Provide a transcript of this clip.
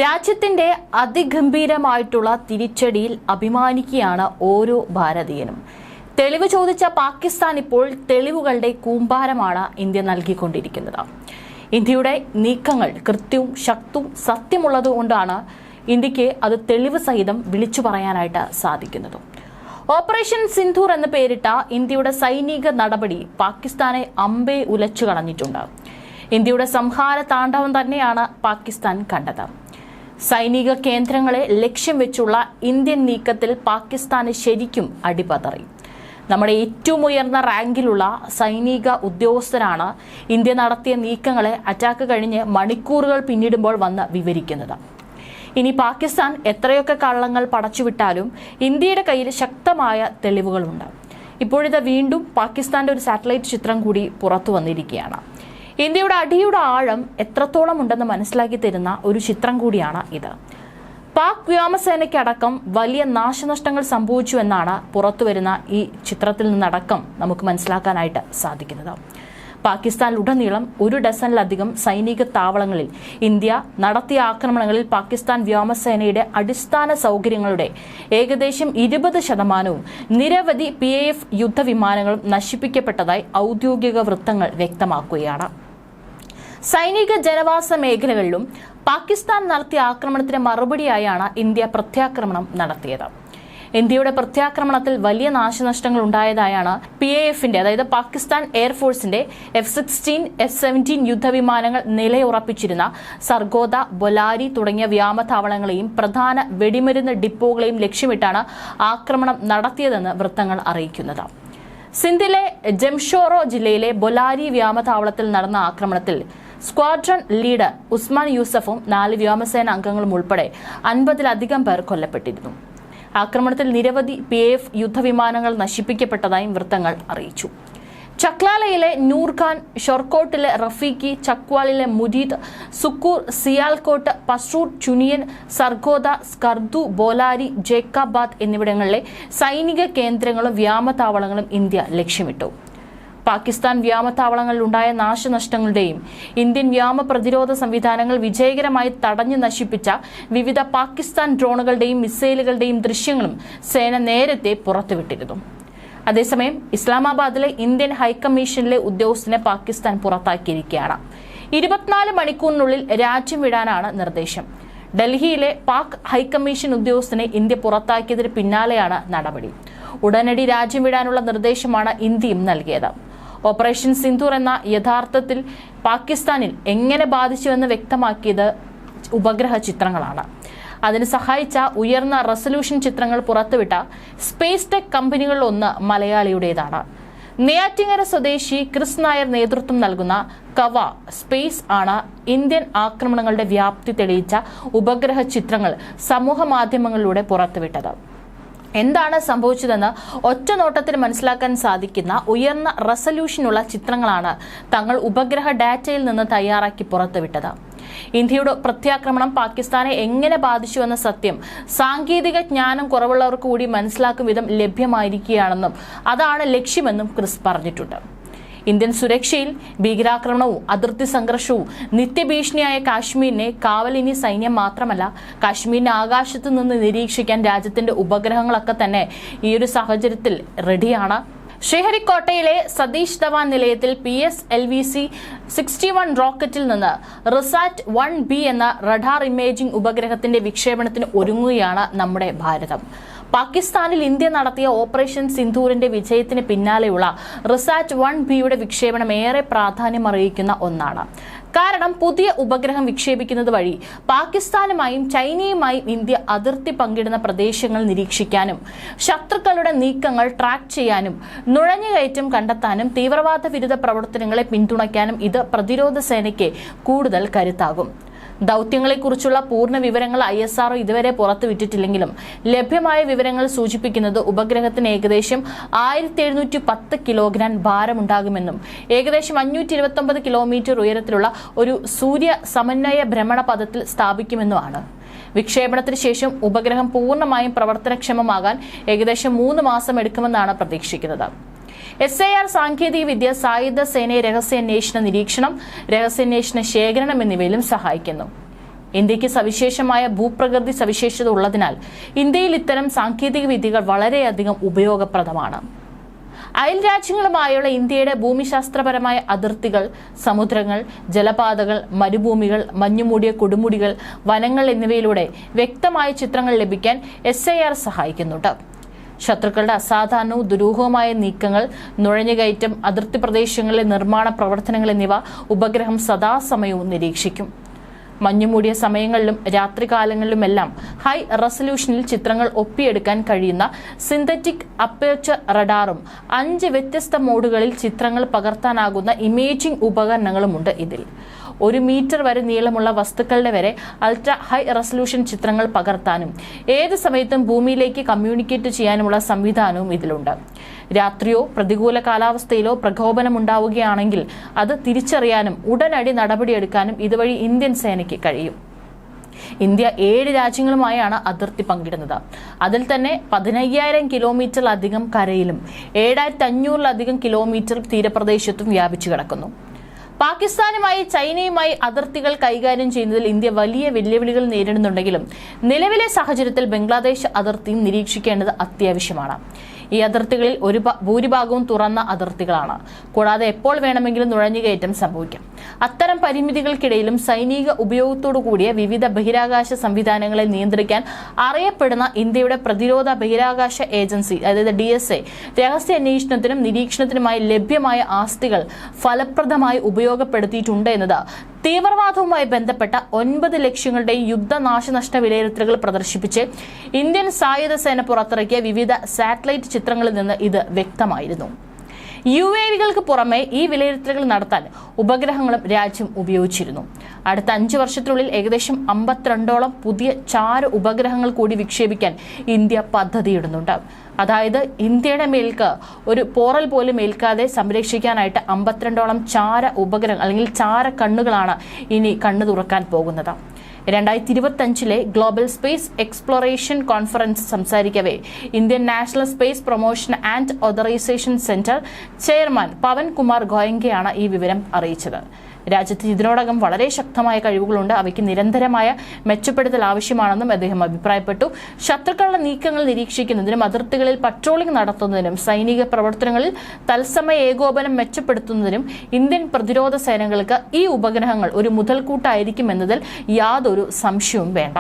രാജ്യത്തിന്റെ അതിഗംഭീരമായിട്ടുള്ള തിരിച്ചടിയിൽ അഭിമാനിക്കുകയാണ് ഓരോ ഭാരതീയനും. തെളിവ് ചോദിച്ച പാകിസ്ഥാൻ ഇപ്പോൾ തെളിവുകളുടെ കൂമ്പാരമാണ് ഇന്ത്യ നൽകിക്കൊണ്ടിരിക്കുന്നത്. ഇന്ത്യയുടെ നീക്കങ്ങൾ കൃത്യവും ശക്തവും സത്യമുള്ളതുകൊണ്ടാണ് ഇന്ത്യക്ക് അത് തെളിവ് സഹിതം വിളിച്ചു പറയാനായിട്ട് സാധിക്കുന്നത്. ഓപ്പറേഷൻ സിന്ധൂർ എന്ന് പേരിട്ട ഇന്ത്യയുടെ സൈനിക നടപടി പാകിസ്ഥാനെ അമ്പേ ഉലച്ചു കളഞ്ഞിട്ടുണ്ട്. ഇന്ത്യയുടെ സംഹാര താണ്ഡവം തന്നെയാണ് പാകിസ്ഥാൻ കണ്ടത്. സൈനിക കേന്ദ്രങ്ങളെ ലക്ഷ്യം വെച്ചുള്ള ഇന്ത്യൻ നീക്കത്തിൽ പാകിസ്ഥാന് ശരിക്കും അടിപതറി. നമ്മുടെ ഏറ്റവും ഉയർന്ന റാങ്കിലുള്ള സൈനിക ഉദ്യോഗസ്ഥരാണ് ഇന്ത്യ നടത്തിയ നീക്കങ്ങളെ അറ്റാക്ക് കഴിഞ്ഞ് മണിക്കൂറുകൾ പിന്നിടുമ്പോൾ വന്ന് വിവരിക്കുന്നത്. ഇനി പാകിസ്ഥാൻ എത്രയൊക്കെ കള്ളങ്ങൾ പടച്ചുവിട്ടാലും ഇന്ത്യയുടെ കയ്യിൽ ശക്തമായ തെളിവുകളുണ്ട്. ഇപ്പോഴിത് വീണ്ടും പാകിസ്ഥാന്റെ ഒരു സാറ്റലൈറ്റ് ചിത്രം കൂടി പുറത്തു വന്നിരിക്കുകയാണ്. ഇന്ത്യയുടെ അടിയുടെ ആഴം എത്രത്തോളം ഉണ്ടെന്ന് മനസ്സിലാക്കി തരുന്ന ഒരു ചിത്രം കൂടിയാണ് ഇത്. പാക് വ്യോമസേനയ്ക്കടക്കം വലിയ നാശനഷ്ടങ്ങൾ സംഭവിച്ചു എന്നാണ് പുറത്തുവരുന്ന ഈ ചിത്രത്തിൽ നിന്നടക്കം നമുക്ക് മനസ്സിലാക്കാനായിട്ട് സാധിക്കുന്നത്. പാകിസ്ഥാനിലുടനീളം 1 ഡസനിലധികം സൈനിക താവളങ്ങളിൽ ഇന്ത്യ നടത്തിയ ആക്രമണങ്ങളിൽ പാകിസ്ഥാൻ വ്യോമസേനയുടെ അടിസ്ഥാന സൗകര്യങ്ങളുടെ ഏകദേശം 20% നിരവധി PAF യുദ്ധവിമാനങ്ങളും നശിപ്പിക്കപ്പെട്ടതായി ഔദ്യോഗിക വൃത്തങ്ങൾ വ്യക്തമാക്കുകയാണ്. സൈനിക ജനവാസ മേഖലകളിലും പാകിസ്ഥാൻ നടത്തിയ ആക്രമണത്തിന് മറുപടിയായാണ് ഇന്ത്യ പ്രത്യാക്രമണം നടത്തിയത്. ഇന്ത്യയുടെ പ്രത്യാക്രമണത്തിൽ വലിയ നാശനഷ്ടങ്ങൾ ഉണ്ടായതായാണ് PAFന്റെ അതായത് പാകിസ്ഥാൻ എയർഫോഴ്സിന്റെ F-16, F-17 യുദ്ധവിമാനങ്ങൾ നിലയുറപ്പിച്ചിരുന്ന സർഗോദ, ബൊലാരി തുടങ്ങിയ വ്യോമതാവളങ്ങളെയും പ്രധാന വെടിമരുന്ന് ഡിപ്പോകളെയും ലക്ഷ്യമിട്ടാണ് ആക്രമണം നടത്തിയതെന്ന് വൃത്തങ്ങൾ അറിയിക്കുന്നത്. സിന്ധിലെ ജംഷോറോ ജില്ലയിലെ ബൊലാരി വ്യോമതാവളത്തിൽ നടന്ന ആക്രമണത്തിൽ സ്ക്വാഡ്രൺ ലീഡർ ഉസ്മാൻ യൂസഫും 4 വ്യോമസേന അംഗങ്ങളും ഉൾപ്പെടെ 50-ലധികം പേർ കൊല്ലപ്പെട്ടിരുന്നു. ആക്രമണത്തിൽ നിരവധി PAF യുദ്ധവിമാനങ്ങൾ നശിപ്പിക്കപ്പെട്ടതായും വൃത്തങ്ങൾ അറിയിച്ചു. ചക്ലാലയിലെ നൂർഖാൻ, ഷൊർക്കോട്ടിലെ റഫീഖി, ചക്വാലിലെ മുരീദ്, സുക്കൂർ, സിയാൽകോട്ട്, പസ്രൂർ, ചുനിയൻ, സർഗോദ, സ്കർദു, ബോലാരി, ജേക്കാബാദ് എന്നിവിടങ്ങളിലെ സൈനിക കേന്ദ്രങ്ങളും വ്യോമതാവളങ്ങളും ഇന്ത്യ ലക്ഷ്യമിട്ടു. പാകിസ്ഥാൻ വ്യോമതാവളങ്ങളിലുണ്ടായ നാശനഷ്ടങ്ങളുടെയും ഇന്ത്യൻ വ്യോമ പ്രതിരോധ സംവിധാനങ്ങൾ വിജയകരമായി തടഞ്ഞു നശിപ്പിച്ച വിവിധ പാകിസ്ഥാൻ ഡ്രോണുകളുടെയും മിസൈലുകളുടെയും ദൃശ്യങ്ങളും സേന നേരത്തെ പുറത്തുവിട്ടിരുന്നു. അതേസമയം ഇസ്ലാമാബാദിലെ ഇന്ത്യൻ ഹൈക്കമ്മീഷനിലെ ഉദ്യോഗസ്ഥനെ പാകിസ്ഥാൻ പുറത്താക്കിയിരിക്കുകയാണ്. 24 മണിക്കൂറിനുള്ളിൽ രാജ്യം വിടാനാണ് നിർദ്ദേശം. ഡൽഹിയിലെ പാക് ഹൈക്കമ്മീഷൻ ഉദ്യോഗസ്ഥനെ ഇന്ത്യ പുറത്താക്കിയതിന് പിന്നാലെയാണ് നടപടി. ഉടനടി രാജ്യം വിടാനുള്ള നിർദ്ദേശമാണ് ഇന്ത്യയും നൽകിയത്. ഓപ്പറേഷൻ സിന്ധൂർ എന്ന യഥാർത്ഥത്തിൽ പാകിസ്ഥാനിൽ എങ്ങനെ ബാധിച്ചുവെന്ന് വ്യക്തമാക്കിയത് ഉപഗ്രഹ ചിത്രങ്ങളാണ്. അതിന് സഹായിച്ച ഉയർന്ന റെസല്യൂഷൻ ചിത്രങ്ങൾ പുറത്തുവിട്ട സ്പേസ് ടെക് കമ്പനികളിലൊന്ന് മലയാളിയുടേതാണ്. നെയ്യാറ്റിങ്ങര സ്വദേശി ക്രിസ് നായർ നേതൃത്വം നൽകുന്ന കവ സ്പേസ് ആണ് ഇന്ത്യൻ ആക്രമണങ്ങളുടെ വ്യാപ്തി തെളിയിച്ച ഉപഗ്രഹ ചിത്രങ്ങൾ സമൂഹ മാധ്യമങ്ങളിലൂടെ പുറത്തുവിട്ടത്. എന്താണ് സംഭവിച്ചതെന്ന് ഒറ്റ നോട്ടത്തിൽ മനസ്സിലാക്കാൻ സാധിക്കുന്ന ഉയർന്ന റെസല്യൂഷനുള്ള ചിത്രങ്ങളാണ് തങ്ങൾ ഉപഗ്രഹ ഡാറ്റയിൽ നിന്ന് തയ്യാറാക്കി പുറത്തുവിട്ടത്. ഇന്ത്യയുടെ പ്രത്യാക്രമണം പാകിസ്ഥാനെ എങ്ങനെ ബാധിച്ചുവെന്ന സത്യം സാങ്കേതിക ജ്ഞാനം കുറവുള്ളവർക്ക് കൂടി മനസ്സിലാക്കും വിധം ലഭ്യമായിരിക്കുകയാണെന്നും അതാണ് ലക്ഷ്യമെന്നും ക്രിസ് പറഞ്ഞിട്ടുണ്ട്. ഇന്ത്യൻ സുരക്ഷയിൽ ഭീകരാക്രമണവും അതിർത്തി സംഘർഷവും നിത്യഭീഷണിയായ കാശ്മീരിനെ കാവലിനി സൈന്യം മാത്രമല്ല, കാശ്മീരിനെ ആകാശത്തു നിന്ന് നിരീക്ഷിക്കാൻ രാജ്യത്തിന്റെ ഉപഗ്രഹങ്ങളൊക്കെ തന്നെ ഈ ഒരു സാഹചര്യത്തിൽ റെഡിയാണ്. ശ്രീഹരിക്കോട്ടയിലെ സതീഷ് ധവാൻ നിലയത്തിൽ PSLV-C 61 റോക്കറ്റിൽ നിന്ന് റിസാറ്റ് 1B എന്ന റഡാർ ഇമേജിംഗ് ഉപഗ്രഹത്തിന്റെ വിക്ഷേപണത്തിന് ഒരുങ്ങുകയാണ് നമ്മുടെ ഭാരതം. പാകിസ്ഥാനിൽ ഇന്ത്യ നടത്തിയ ഓപ്പറേഷൻ സിന്ധൂരിന്റെ വിജയത്തിന് പിന്നാലെയുള്ള റിസാറ്റ് 1Bയുടെ വിക്ഷേപണം ഏറെ പ്രാധാന്യമർഹിക്കുന്ന ഒന്നാണ്. കാരണം പുതിയ ഉപഗ്രഹം വിക്ഷേപിക്കുന്നത് വഴി പാകിസ്ഥാനുമായും ചൈനയുമായും ഇന്ത്യ അതിർത്തി പങ്കിടുന്ന പ്രദേശങ്ങൾ നിരീക്ഷിക്കാനും ശത്രുക്കളുടെ നീക്കങ്ങൾ ട്രാക്ക് ചെയ്യാനും നുഴഞ്ഞുകയറ്റം കണ്ടെത്താനും തീവ്രവാദ വിരുദ്ധ പ്രവർത്തനങ്ങളെ പിന്തുണയ്ക്കാനും ഇത് പ്രതിരോധ സേനയ്ക്ക് കൂടുതൽ കരുത്താകും. ദൗത്യങ്ങളെക്കുറിച്ചുള്ള പൂർണ്ണ വിവരങ്ങൾ ISRO ഇതുവരെ പുറത്തുവിട്ടിട്ടില്ലെങ്കിലും ലഭ്യമായ വിവരങ്ങൾ സൂചിപ്പിക്കുന്നത് ഉപഗ്രഹത്തിന് ഏകദേശം 1710 കിലോഗ്രാം ഭാരമുണ്ടാകുമെന്നും ഏകദേശം 529 കിലോമീറ്റർ ഉയരത്തിലുള്ള ഒരു സൂര്യ സമന്വയ ഭ്രമണപഥത്തിൽ സ്ഥാപിക്കുമെന്നുമാണ്. വിക്ഷേപണത്തിന് ശേഷം ഉപഗ്രഹം പൂർണ്ണമായും പ്രവർത്തനക്ഷമമാകാൻ ഏകദേശം 3 മാസം എടുക്കുമെന്നാണ് പ്രതീക്ഷിക്കുന്നത്. SAR സാങ്കേതിക വിദ്യ സായുധ സേനയെ രഹസ്യാന്വേഷണ നിരീക്ഷണം, രഹസ്യാന്വേഷണ ശേഖരണം എന്നിവയിലും സഹായിക്കുന്നു. ഇന്ത്യക്ക് സവിശേഷമായ ഭൂപ്രകൃതി സവിശേഷത ഉള്ളതിനാൽ ഇന്ത്യയിൽ ഇത്തരം സാങ്കേതിക വിദ്യകൾ വളരെയധികം ഉപയോഗപ്രദമാണ്. അയൽ രാജ്യങ്ങളുമായുള്ള ഇന്ത്യയുടെ ഭൂമിശാസ്ത്രപരമായ അതിർത്തികൾ, സമുദ്രങ്ങൾ, ജലപാതകൾ, മരുഭൂമികൾ, മഞ്ഞുമൂടിയ കൊടുമുടികൾ, വനങ്ങൾ എന്നിവയിലൂടെ വ്യക്തമായ ചിത്രങ്ങൾ ലഭിക്കാൻ SAR സഹായിക്കുന്നുണ്ട്. ശത്രുക്കളുടെ അസാധാരണവും ദുരൂഹവുമായ നീക്കങ്ങൾ, നുഴഞ്ഞുകയറ്റം, അതിർത്തി പ്രദേശങ്ങളിലെ നിർമ്മാണ പ്രവർത്തനങ്ങൾ എന്നിവ ഉപഗ്രഹം സദാസമയവും നിരീക്ഷിക്കും. മഞ്ഞുമൂടിയ സമയങ്ങളിലും രാത്രികാലങ്ങളിലുമെല്ലാം ഹൈ റെസല്യൂഷനിൽ ചിത്രങ്ങൾ ഒപ്പിയെടുക്കാൻ കഴിയുന്ന സിന്തറ്റിക് അപ്പേർച്ചർ റഡാറും 5 വ്യത്യസ്ത മോഡുകളിൽ ചിത്രങ്ങൾ പകർത്താനാകുന്ന ഇമേജിംഗ് ഉപകരണങ്ങളുമുണ്ട്. ഇതിൽ 1 മീറ്റർ വരെ നീളമുള്ള വസ്തുക്കളുടെ വരെ അൾട്രാ ഹൈ റെസല്യൂഷൻ ചിത്രങ്ങൾ പകർത്താനും ഏത് സമയത്തും ഭൂമിയിലേക്ക് കമ്മ്യൂണിക്കേറ്റ് ചെയ്യാനുമുള്ള സംവിധാനവും ഇതിലുണ്ട്. രാത്രിയോ പ്രതികൂല കാലാവസ്ഥയിലോ പ്രകോപനമുണ്ടാവുകയാണെങ്കിൽ അത് തിരിച്ചറിയാനും ഉടനടി നടപടിയെടുക്കാനും ഇതുവഴി ഇന്ത്യൻ സേനയ്ക്ക് കഴിയും. ഇന്ത്യ 7 രാജ്യങ്ങളുമായാണ് അതിർത്തി പങ്കിടുന്നത്. അതിൽ തന്നെ 15,000 കിലോമീറ്ററിലധികം കരയിലും 7,500-ലധികം കിലോമീറ്റർ തീരപ്രദേശത്തും വ്യാപിച്ചു കിടക്കുന്നു. പാകിസ്ഥാനുമായി ചൈനയുമായി അതിർത്തികൾ കൈകാര്യം ചെയ്യുന്നതിൽ ഇന്ത്യ വലിയ വെല്ലുവിളികൾ നേരിടുന്നുണ്ടെങ്കിലും നിലവിലെ സാഹചര്യത്തിൽ ബംഗ്ലാദേശ് അതിർത്തിയും നിരീക്ഷിക്കേണ്ടത് അത്യാവശ്യമാണ്. ഈ അതിർത്തികളിൽ ഭൂരിഭാഗവും തുറന്ന അതിർത്തികളാണ്. കൂടാതെ എപ്പോൾ വേണമെങ്കിലും നുഴഞ്ഞുകയറ്റം സംഭവിക്കാം. അത്തരം പരിമിതികൾക്കിടയിലും സൈനിക ഉപയോഗത്തോടു കൂടിയ വിവിധ ബഹിരാകാശ സംവിധാനങ്ങളെ നിയന്ത്രിക്കാൻ അറിയപ്പെടുന്ന ഇന്ത്യയുടെ പ്രതിരോധ ബഹിരാകാശ ഏജൻസി അതായത് DSA രഹസ്യാന്വേഷണത്തിനും നിരീക്ഷണത്തിനുമായി ലഭ്യമായ ആസ്തികൾ ഫലപ്രദമായി ഉപയോഗപ്പെടുത്തിയിട്ടുണ്ട് എന്നത് തീവ്രവാദവുമായി ബന്ധപ്പെട്ട 9 ലക്ഷ്യങ്ങളുടെ യുദ്ധനാശനഷ്ട വിലയിരുത്തലുകൾ പ്രദർശിപ്പിച്ച് ഇന്ത്യൻ സായുധ സേന പുറത്തിറക്കിയ വിവിധ സാറ്റലൈറ്റ് ചിത്രങ്ങളിൽ നിന്ന് ഇത് വ്യക്തമായിരുന്നു. UAVകൾക്ക് പുറമെ ഈ വിലയിരുത്തലുകൾ നടത്താൻ ഉപഗ്രഹങ്ങളും രാജ്യം ഉപയോഗിച്ചിരുന്നു. അടുത്ത 5 വർഷത്തിനുള്ളിൽ ഏകദേശം 52ഓളം പുതിയ ചാര ഉപഗ്രഹങ്ങൾ കൂടി വിക്ഷേപിക്കാൻ ഇന്ത്യ പദ്ധതിയിടുന്നുണ്ട്. അതായത് ഇന്ത്യയുടെ മേൽക്ക് ഒരു പോറൽ പോലും ഏൽക്കാതെ സംരക്ഷിക്കാനായിട്ട് 52ഓളം ചാര ഉപഗ്രഹങ്ങൾ അല്ലെങ്കിൽ ചാര കണ്ണുകളാണ് ഇനി കണ്ണു തുറക്കാൻ പോകുന്നത്. 2025 ഗ്ലോബൽ സ്പേസ് എക്സ്പ്ലോറേഷൻ കോൺഫറൻസ് സംസാരിക്കവേ Indian national space promotion and authorisation centre chairman Pawan Kumar ഗോയങ്കയാണ് ഈ വിവരം അറിയിച്ചത്. രാജ്യത്ത് ഇതിനോടകം വളരെ ശക്തമായ കഴിവുകളുണ്ട്. അവയ്ക്ക് നിരന്തരമായ മെച്ചപ്പെടുത്തൽ ആവശ്യമാണെന്നും അദ്ദേഹം അഭിപ്രായപ്പെട്ടു. ശത്രുക്കളുടെ നീക്കങ്ങൾ നിരീക്ഷിക്കുന്നതിനും അതിർത്തികളിൽ പട്രോളിംഗ് നടത്തുന്നതിനും സൈനിക പ്രവർത്തനങ്ങളിൽ തത്സമയ ഏകോപനം മെച്ചപ്പെടുത്തുന്നതിനും ഇന്ത്യൻ പ്രതിരോധ സേനകൾക്ക് ഈ ഉപഗ്രഹങ്ങൾ ഒരു മുതൽക്കൂട്ടായിരിക്കുമെന്നതിൽ യാതൊരു സംശയവും വേണ്ട.